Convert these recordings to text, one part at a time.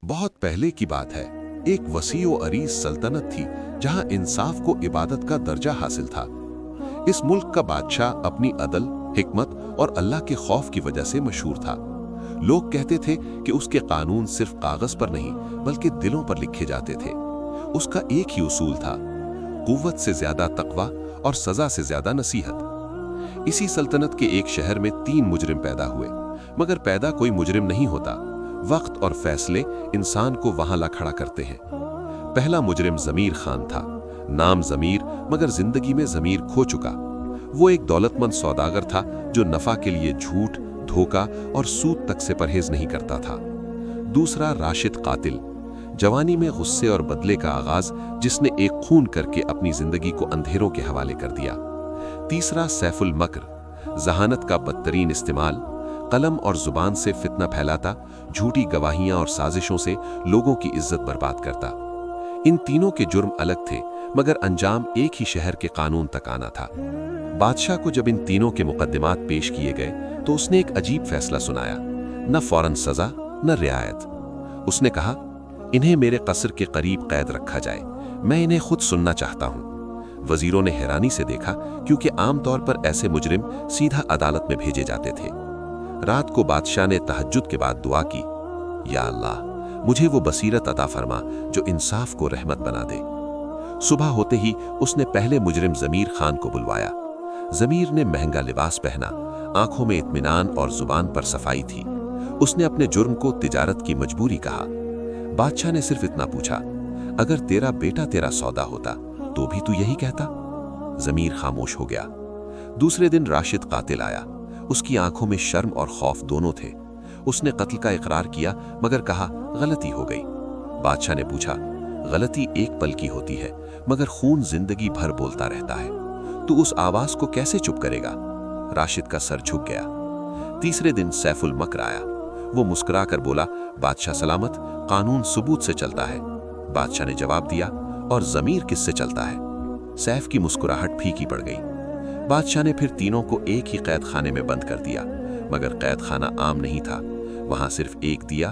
बहुत पहले की बात है। एक वसी व अरीज सल्तनत थी जहां इंसाफ को इबादत का दर्जा हासिल था। इस मुल्क का बादशाह अपनी अदल, हिकमत और अल्लाह के खौफ की वजह से मशहूर था। लोग कहते थे कि उसके कानून सिर्फ कागज पर नहीं बल्कि दिलों पर लिखे जाते थे। उसका एक ही उसूल था, कुव्वत से ज्यादा तकवा और सजा से ज्यादा नसीहत। इसी सल्तनत के एक शहर में 3 मुजरिम पैदा हुए, मगर पैदा कोई मुजरिम नहीं होता, वक्त और फैसले इंसान को वहां ला खड़ा करते हैं। पहला मुजरिम ज़मीर खान था। नाम ज़मीर, मगर जिंदगी में ज़मीर खो चुका। वो एक दौलतमंद सौदागर था जो नफा के लिए झूठ, धोखा और सूद तक से परहेज नहीं करता था। दूसरा राशिद कातिल, जवानी में गुस्से और बदले का आगाज, जिसने एक खून करके अपनी जिंदगी को अंधेरों के हवाले कर दिया। तीसरा सैफुल मकर, जहानत का बदतरीन इस्तेमाल, कलम और जुबान से फितना फैलाता, झूठी गवाहियां और साजिशों से लोगों की इज्जत बर्बाद करता। इन तीनों के जुर्म अलग थे, मगर अंजाम एक ही शहर के कानून तक आना था। बादशाह को जब इन तीनों के मुकद्दमात पेश किए गए तो उसने एक अजीब फैसला सुनाया, न फौरन सजा न रियायत। उसने कहा, इन्हें मेरे कस्र के करीब कैद रखा जाए, मैं इन्हें खुद सुनना चाहता हूं। वजीरों ने हैरानी से देखा, क्योंकि आमतौर पर ऐसे मुजरिम सीधा अदालत में भेजे जाते थे। रात को बादशाह ने तहज्जुद के बाद दुआ की, या अल्लाह, मुझे वो बसीरत अता फरमा जो इंसाफ को रहमत बना दे। सुबह होते ही उसने पहले मुजरिम ज़मीर खान को बुलवाया। ज़मीर ने महंगा लिबास पहना, आंखों में इत्मीनान और जुबान पर सफाई थी। उसने अपने जुर्म को तिजारत की मजबूरी कहा। बादशाह ने सिर्फ इतना पूछा, अगर तेरा बेटा तेरा सौदा होता तो भी तू यही कहता? ज़मीर खामोश हो गया। दूसरे दिन राशिद कातिल आया। उसकी आंखों में शर्म और खौफ दोनों थे। उसने कत्ल का इकरार किया, मगर कहा, गलती हो गई। बादशाह ने पूछा, गलती एक पल की होती है, मगर खून जिंदगी भर बोलता रहता है। तू उस आवाज को कैसे चुप करेगा? राशिद का सर झुक गया। तीसरे दिन सैफुल मकर आया। वो मुस्कुराकर बोला, बादशाह सलामत, कानून सबूत से चलता है। बादशाह ने जवाब दिया, और ज़मीर किससे चलता है? सैफ की मुस्कुराहट फीकी पड़ गई। बादशाह ने फिर तीनों को एक ही कैद खाने में बंद कर दिया, मगर कैद खाना आम नहीं था। वहां सिर्फ एक दिया,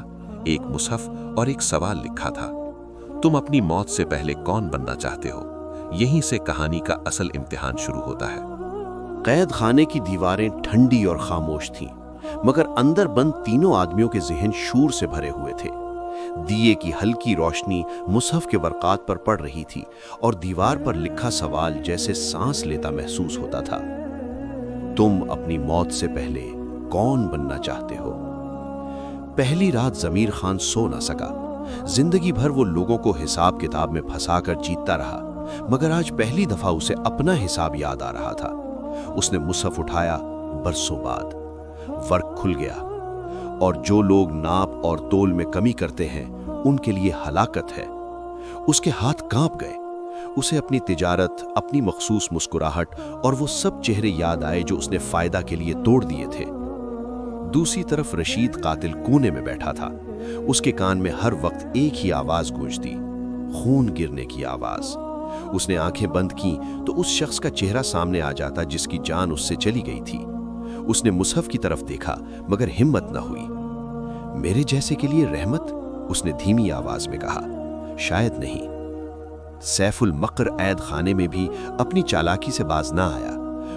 एक मुसहफ और एक सवाल लिखा था, तुम अपनी मौत से पहले कौन बनना चाहते हो? यहीं से कहानी का असल इम्तिहान शुरू होता है। कैद खाने की दीवारें ठंडी और खामोश थीं, मगर अंदर बंद तीनों आदमियों के जहन शूर से भरे हुए थे। दिए की हल्की रोशनी मुसहफ के वर्कात पर पड़ रही थी, और दीवार पर लिखा सवाल जैसे सांस लेता महसूस होता था, तुम अपनी मौत से पहले कौन बनना चाहते हो? पहली रात ज़मीर खान सो न सका। जिंदगी भर वो लोगों को हिसाब किताब में फंसाकर जीतता रहा, मगर आज पहली दफा उसे अपना हिसाब याद आ रहा था। उसने मुसहफ उठाया। बरसों बाद वर्क खुल गया, और जो लोग नाप और तोल में कमी करते हैं उनके लिए हलाकत है। उसके हाथ कांप गए। उसे अपनी तिजारत, अपनी मखसूस मुस्कुराहट और वो सब चेहरे याद आए जो उसने फायदा के लिए तोड़ दिए थे। दूसरी तरफ रशीद कातिल कोने में बैठा था। उसके कान में हर वक्त एक ही आवाज गूंजती, खून गिरने की आवाज। उसने आंखें बंद की तो उस शख्स का चेहरा सामने आ जाता जिसकी जान उससे चली गई थी। उसने मुसहफ की तरफ देखा, मगर हिम्मत न हुई। मेरे जैसे के लिए रहमत? उसने धीमी आवाज में कहा। शायद नहीं। सैफुल मकर ऐद खाने में भी अपनी चालाकी से बाज ना आया।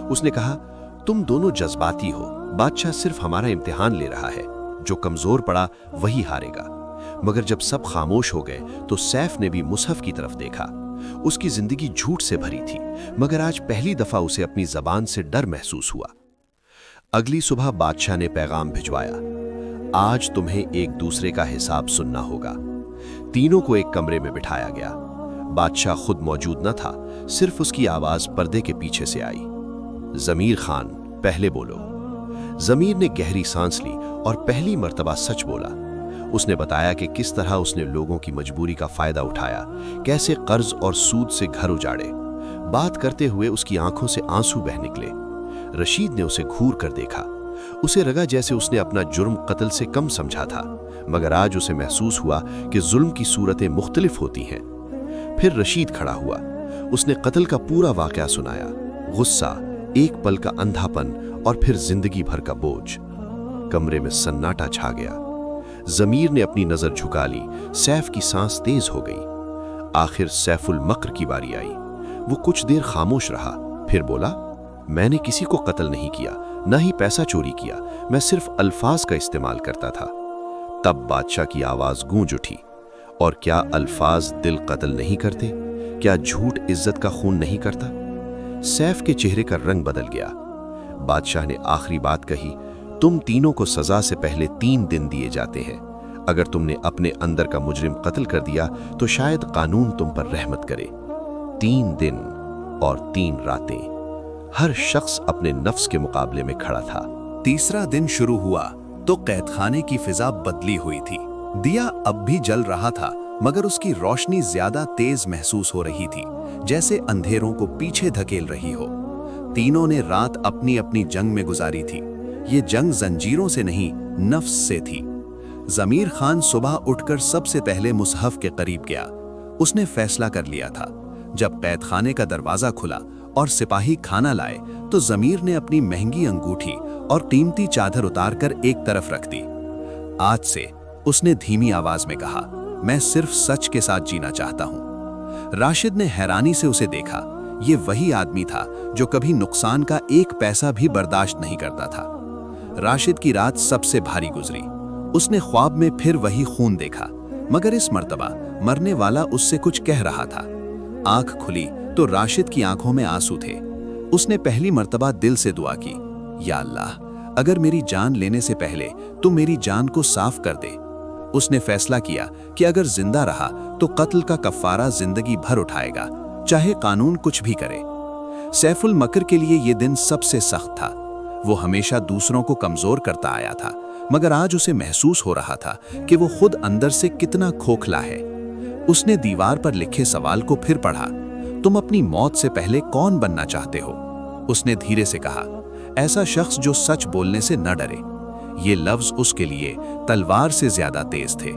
उसने कहा, तुम दोनों जज्बाती हो। बादशाह सिर्फ हमारा इम्तिहान ले रहा है। जो कमजोर पड़ा वही हारेगा। मगर जब सब खामोश हो गए तो सैफ ने भी मुसहफ की तरफ देखा। उसकी जिंदगी झूठ से भरी थी, मगर आज पहली दफा उसे अपनी जबान से डर महसूस हुआ। अगली सुबह बादशाह ने पैगाम भिजवाया, आज तुम्हें एक दूसरे का हिसाब सुनना होगा। तीनों को एक कमरे में बिठाया गया। बादशाह खुद मौजूद न था, सिर्फ उसकी आवाज पर्दे के पीछे से आई। ज़मीर खान, पहले बोलो। ज़मीर ने गहरी सांस ली और पहली मर्तबा सच बोला। उसने बताया कि किस तरह उसने लोगों की मजबूरी का फायदा उठाया, कैसे कर्ज और सूद से घर उजाड़े। बात करते हुए उसकी आंखों से आंसू बह निकले। रशीद ने उसे घूर कर देखा। उसे लगा जैसे उसने अपना जुर्म कत्ल से कम समझा था, मगर आज उसे महसूस हुआ कि जुल्म की सूरतें मुख्तलिफ होती हैं। फिर रशीद खड़ा हुआ। उसने कत्ल का पूरा वाकया सुनाया। गुस्सा, एक पल का अंधापन और फिर जिंदगी भर का बोझ। कमरे में सन्नाटा छा गया। ضمیر نے اپنی نظر جھکا لی، سیف کی سانس تیز ہو گئی۔ آخر سیف المکر کی باری آئی۔ وہ کچھ دیر خاموش رہا، پھر بولا، میں نے کسی کو قتل نہیں کیا، نہ ہی پیسہ چوری کیا، میں صرف الفاظ کا استعمال کرتا تھا۔ تب بادشاہ کی آواز گونج اٹھی، اور کیا الفاظ دل قتل نہیں کرتے؟ کیا جھوٹ عزت کا خون نہیں کرتا؟ سیف کے چہرے کا رنگ بدل گیا۔ بادشاہ نے آخری بات کہی، تم تینوں کو سزا سے پہلے 3 دن دیے جاتے ہیں۔ اگر تم نے اپنے اندر کا مجرم قتل کر دیا تو شاید قانون تم پر رحمت کرے۔ 3 دن اور 3 راتیں۔ ہر شخص اپنے نفس کے مقابلے میں کھڑا تھا۔ تیسرا دن شروع ہوا تو قید خانے کی فضا بدلی ہوئی تھی۔ دیا اب بھی جل رہا تھا، مگر اس کی روشنی زیادہ تیز محسوس ہو رہی تھی، جیسے اندھیروں کو پیچھے دھکیل رہی ہو۔ تینوں نے رات اپنی اپنی جنگ میں گزاری تھی۔ یہ جنگ زنجیروں سے نہیں، نفس سے تھی۔ ضمیر خان صبح اٹھ کر سب سے پہلے مصحف کے قریب گیا۔ اس نے فیصلہ کر لیا تھا۔ جب قید خانے کا دروازہ کھلا اور سپاہی کھانا لائے تو ضمیر نے اپنی مہنگی انگوٹھی اور قیمتی چادر اتار کر ایک طرف رکھ دی۔ آج سے، اس نے دھیمی آواز میں کہا، میں صرف سچ کے ساتھ جینا چاہتا ہوں۔ راشد نے حیرانی سے اسے دیکھا۔ یہ وہی آدمی تھا جو کبھی نقصان کا 1 پیسہ بھی برداشت نہیں کرتا تھا۔ راشد کی رات سب سے بھاری گزری۔ اس نے خواب میں پھر وہی خون دیکھا، مگر اس مرتبہ مرنے والا اس سے کچھ کہہ رہا تھا۔ آنکھ کھلی تو راشد کی آنکھوں میں آنسو تھے۔ اس نے پہلی مرتبہ دل سے دعا کی، یا اللہ، اگر میری جان لینے سے پہلے تو میری جان کو صاف کر دے۔ اس نے فیصلہ کیا کہ اگر زندہ رہا تو قتل کا کفارہ زندگی بھر اٹھائے گا، چاہے قانون کچھ بھی کرے۔ سیف المکر کے لیے یہ دن سب سے سخت تھا۔ وہ ہمیشہ دوسروں کو کمزور کرتا آیا تھا، مگر آج اسے محسوس ہو رہا تھا کہ وہ خود اندر سے کتنا کھوکھلا ہے۔ اس نے دیوار پر لکھے سوال کو پھر پڑھا، تم اپنی موت سے پہلے کون بننا چاہتے ہو؟ اس نے دھیرے سے کہا، ایسا شخص جو سچ بولنے سے نہ ڈرے۔ یہ لفظ اس کے لیے تلوار سے زیادہ تیز تھے۔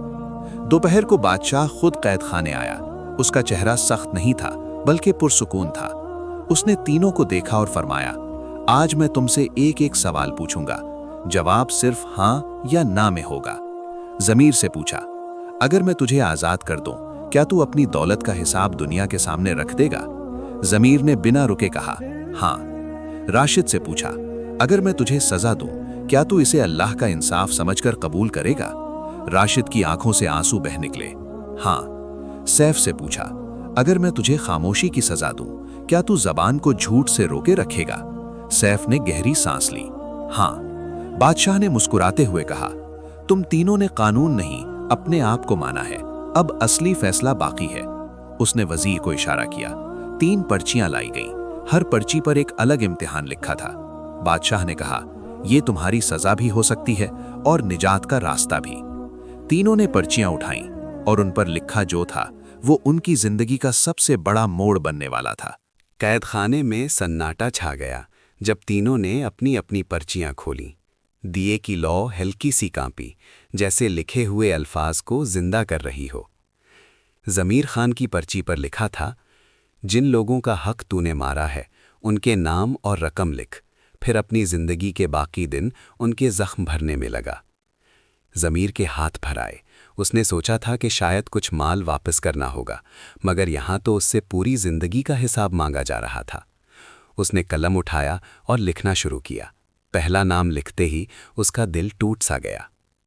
دوپہر کو بادشاہ خود قید خانے آیا۔ اس کا چہرہ سخت نہیں تھا بلکہ پرسکون تھا۔ اس نے تینوں کو دیکھا اور فرمایا، آج میں تم سے ایک ایک سوال پوچھوں گا، جواب صرف ہاں یا نہ میں ہوگا۔ ضمیر سے پوچھا، اگر میں تجھے آزاد کر دوں کیا تو اپنی دولت کا حساب دنیا کے سامنے رکھ دے گا؟ ضمیر نے بنا رکے کہا، ہاں۔ راشد سے پوچھا، اگر میں تجھے سزا دوں کیا تو اسے اللہ کا انصاف سمجھ کر قبول کرے گا؟ راشد کی آنکھوں سے آنسو بہہ نکلے، ہاں۔ سیف سے پوچھا، اگر میں تجھے خاموشی کی سزا دوں کیا تو زبان کو جھوٹ سے روکے رکھے گا؟ سیف نے گہری سانس لی، ہاں۔ بادشاہ نے مسکراتے ہوئے کہا، تم تینوں نے قانون نہیں اپنے آپ کو مانا ہے، اب اصلی فیصلہ باقی ہے۔ اس نے وزیر کو اشارہ کیا۔ 3 پرچیاں لائی گئیں، ہر پرچی پر ایک الگ امتحان لکھا تھا۔ بادشاہ نے کہا، یہ تمہاری سزا بھی ہو سکتی ہے اور نجات کا راستہ بھی۔ تینوں نے پرچیاں اٹھائیں اور ان پر لکھا جو تھا وہ ان کی زندگی کا سب سے بڑا موڑ بننے والا تھا۔ قید خانے میں سناٹا چھا گیا جب تینوں نے اپنی اپنی پرچیاں کھولیں۔ دیے کی لو ہلکی سی کانپی، جیسے لکھے ہوئے الفاظ کو زندہ کر رہی ہو۔ ضمیر خان کی پرچی پر لکھا تھا، جن لوگوں کا حق تو نے مارا ہے ان کے نام اور رقم لکھ، پھر اپنی زندگی کے باقی دن ان کے زخم بھرنے میں لگا۔ ضمیر کے ہاتھ بھر آئے۔ اس نے سوچا تھا کہ شاید کچھ مال واپس کرنا ہوگا، مگر یہاں تو اس سے پوری زندگی کا حساب مانگا جا رہا تھا۔ اس نے قلم اٹھایا اور لکھنا شروع کیا۔ پہلا نام لکھتے ہی اس کا دل ٹوٹ سا گیا۔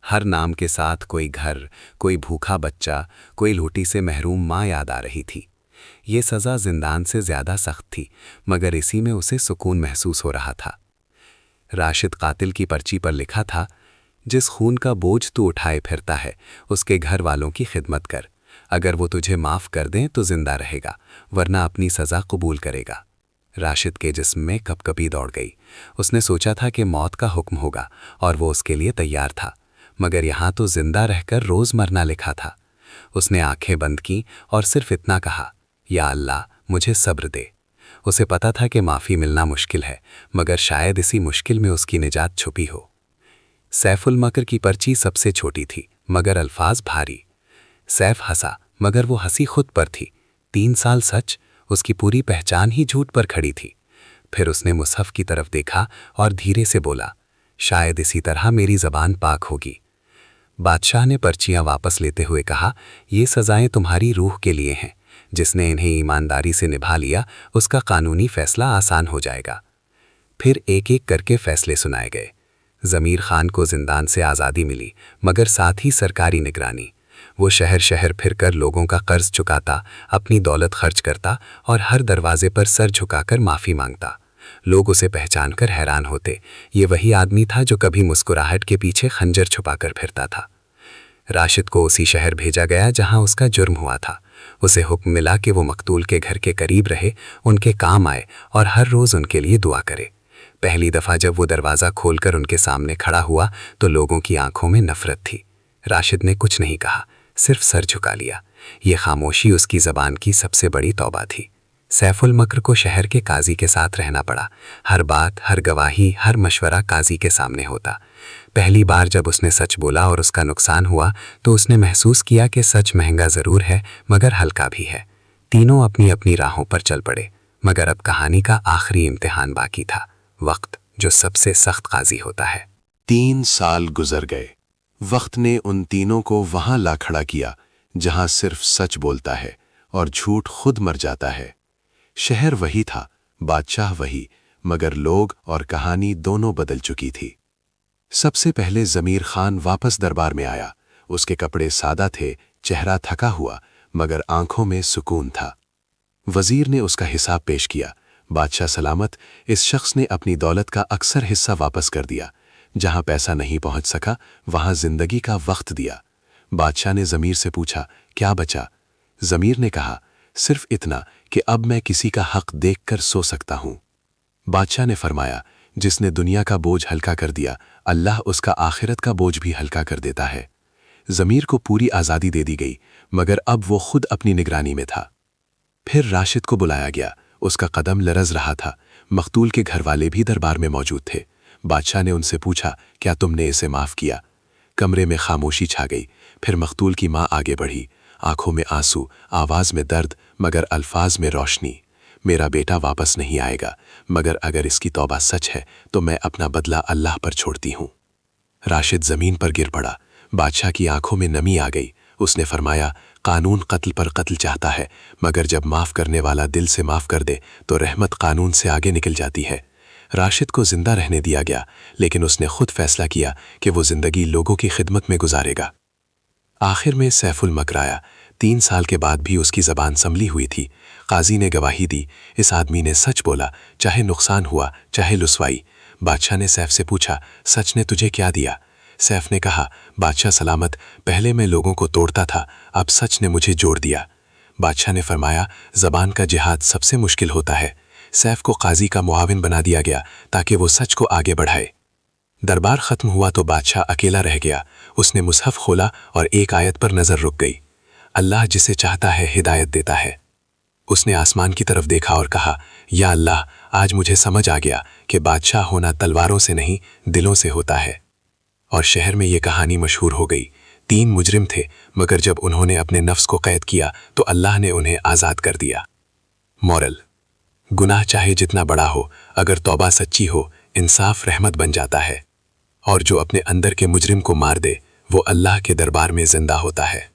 ہر نام کے ساتھ کوئی گھر، کوئی بھوکا بچہ، کوئی لوٹی سے محروم ماں یاد آ رہی تھی۔ یہ سزا زندان سے زیادہ سخت تھی، مگر اسی میں اسے سکون محسوس ہو رہا تھا۔ راشد قاتل کی پرچی پر لکھا تھا، جس خون کا بوجھ تو اٹھائے پھرتا ہے اس کے گھر والوں کی خدمت کر، اگر وہ تجھے معاف کر دیں تو زندہ رہے گا، ورنہ اپنی سزا قبول کرے گا۔ راشد کے جسم میں کپ کپی دوڑ گئی۔ اس نے سوچا تھا کہ موت کا حکم ہوگا اور وہ اس کے لیے تیار تھا، مگر یہاں تو زندہ رہ کر روز مرنا لکھا تھا۔ اس نے آنکھیں بند کیں اور صرف اتنا کہا، یا اللہ مجھے صبر دے۔ اسے پتا تھا کہ معافی ملنا مشکل ہے، مگر شاید اسی مشکل میں اس کی نجات چھپی ہو۔ سیف المکر کی پرچی سب سے چھوٹی تھی، مگر الفاظ بھاری۔ سیف ہنسا، مگر وہ ہنسی خود پر تھی۔ 3 سال سچ، اس کی پوری پہچان ہی جھوٹ پر کھڑی تھی۔ پھر اس نے مصحف کی طرف دیکھا اور دھیرے سے بولا، شاید اسی طرح میری زبان پاک ہوگی۔ बादशाह ने पर्चियां वापस लेते हुए कहा, ये सजाएं तुम्हारी रूह के लिए हैं। जिसने इन्हें ईमानदारी से निभा लिया उसका कानूनी फैसला आसान हो जाएगा। फिर एक एक करके फैसले सुनाए गए। ज़मीर खान को जिंदान से आज़ादी मिली, मगर साथ ही सरकारी निगरानी। वो शहर शहर फिरकर लोगों का कर्ज चुकाता, अपनी दौलत खर्च करता और हर दरवाजे पर सर झुकाकर माफ़ी मांगता। लोग उसे पहचानकर हैरान होते, ये वही आदमी था जो कभी मुस्कुराहट के पीछे खंजर छुपाकर फिरता था। राशिद को उसी शहर भेजा गया जहां उसका जुर्म हुआ था। उसे हुक्म मिला कि वो मकतूल के घर के करीब रहे, उनके काम आए और हर रोज़ उनके लिए दुआ करे। पहली दफ़ा जब वो दरवाज़ा खोलकर उनके सामने खड़ा हुआ तो लोगों की आंखों में नफ़रत थी। राशिद ने कुछ नहीं कहा, सिर्फ सर झुका लिया। ये खामोशी उसकी ज़बान की सबसे बड़ी तौबा थी। सैफुल मक्र को शहर के काजी के साथ रहना पड़ा। हर बात, हर गवाही, हर मशवरा काजी के सामने होता। पहली बार जब उसने सच बोला और उसका नुकसान हुआ तो उसने महसूस किया कि सच महंगा ज़रूर है मगर हल्का भी है। तीनों अपनी अपनी राहों पर चल पड़े, मगर अब कहानी का आखिरी इम्तिहान बाकी था, वक्त जो सबसे सख्त काजी होता है। 3 साल गुजर गए। वक्त ने उन तीनों को वहां ला खड़ा किया जहां सिर्फ सच बोलता है और झूठ खुद मर जाता है। शहर वही था, बादशाह वही, मगर लोग और कहानी दोनों बदल चुकी थी। सबसे पहले ज़मीर खान वापस दरबार में आया। उसके कपड़े सादा थे, चेहरा थका हुआ, मगर आंखों में सुकून था। वजीर ने उसका हिसाब पेश किया। बादशाह सलामत, इस शख्स ने अपनी दौलत का अक्सर हिस्सा वापस कर दिया। जहां पैसा नहीं पहुंच सका वहां जिंदगी का वक्त दिया। बादशाह ने ज़मीर से पूछा, क्या बचा? ज़मीर ने कहा, सिर्फ इतना कि अब मैं किसी का हक देखकर सो सकता हूं। बादशाह ने फरमाया, जिसने दुनिया का बोझ हल्का कर दिया, अल्लाह उसका आखिरत का बोझ भी हल्का कर देता है। ज़मीर को पूरी आज़ादी दे दी गई, मगर अब वो खुद अपनी निगरानी में था। फिर राशिद को बुलाया गया। उसका कदम लरज रहा था। मकतूल के घर वाले भी दरबार में मौजूद थे। बादशाह ने उनसे पूछा, क्या तुमने इसे माफ़ किया? कमरे में खामोशी छा गई। फिर मकतूल की माँ आगे बढ़ी, आंखों में आंसू, आवाज़ में दर्द, मगर अल्फाज में रोशनी। मेरा बेटा वापस नहीं आएगा, मगर अगर इसकी तौबा सच है तो मैं अपना बदला अल्लाह पर छोड़ती हूँ। राशिद ज़मीन पर गिर पड़ा। बादशाह की आंखों में नमी आ गई। उसने फरमाया, कानून कत्ल पर कत्ल चाहता है, मगर जब माफ़ करने वाला दिल से माफ़ कर दे तो रहमत कानून से आगे निकल जाती है। राशिद को जिंदा रहने दिया गया, लेकिन उसने खुद फैसला किया कि वो ज़िंदगी लोगों की खिदमत में गुजारेगा। आखिर में सैफुल मक्र आया। 3 साल के बाद भी उसकी ज़बान संभली हुई थी। काजी ने गवाही दी, इस आदमी ने सच बोला, चाहे नुकसान हुआ चाहे लुसवाई। बादशाह ने सैफ से पूछा, सच ने तुझे क्या दिया? सैफ ने कहा, बादशाह सलामत, पहले मैं लोगों को तोड़ता था, अब सच ने मुझे जोड़ दिया। बादशाह ने फरमाया, ज़बान का जिहाद सबसे मुश्किल होता है। सैफ को काजी का मुआविन बना दिया गया ताकि वो सच को आगे बढ़ाए। दरबार ख़त्म हुआ तो बादशाह अकेला रह गया। उसने मुसहफ़ खोला और एक आयत पर नज़र रुक गई, अल्लाह जिसे चाहता है हिदायत देता है। उसने आसमान की तरफ देखा और कहा, या अल्लाह, आज मुझे समझ आ गया कि बादशाह होना तलवारों से नहीं दिलों से होता है। और शहर में ये कहानी मशहूर हो गई। 3 मुजरिम थे, मगर जब उन्होंने अपने नफ्स को कैद किया तो अल्लाह ने उन्हें आज़ाद कर दिया। मॉरल, गुनाह चाहे जितना बड़ा हो, अगर तौबा सच्ची हो, इंसाफ रहमत बन जाता है। और जो अपने अंदर के मुजरिम को मार दे वो अल्लाह के दरबार में जिंदा होता है।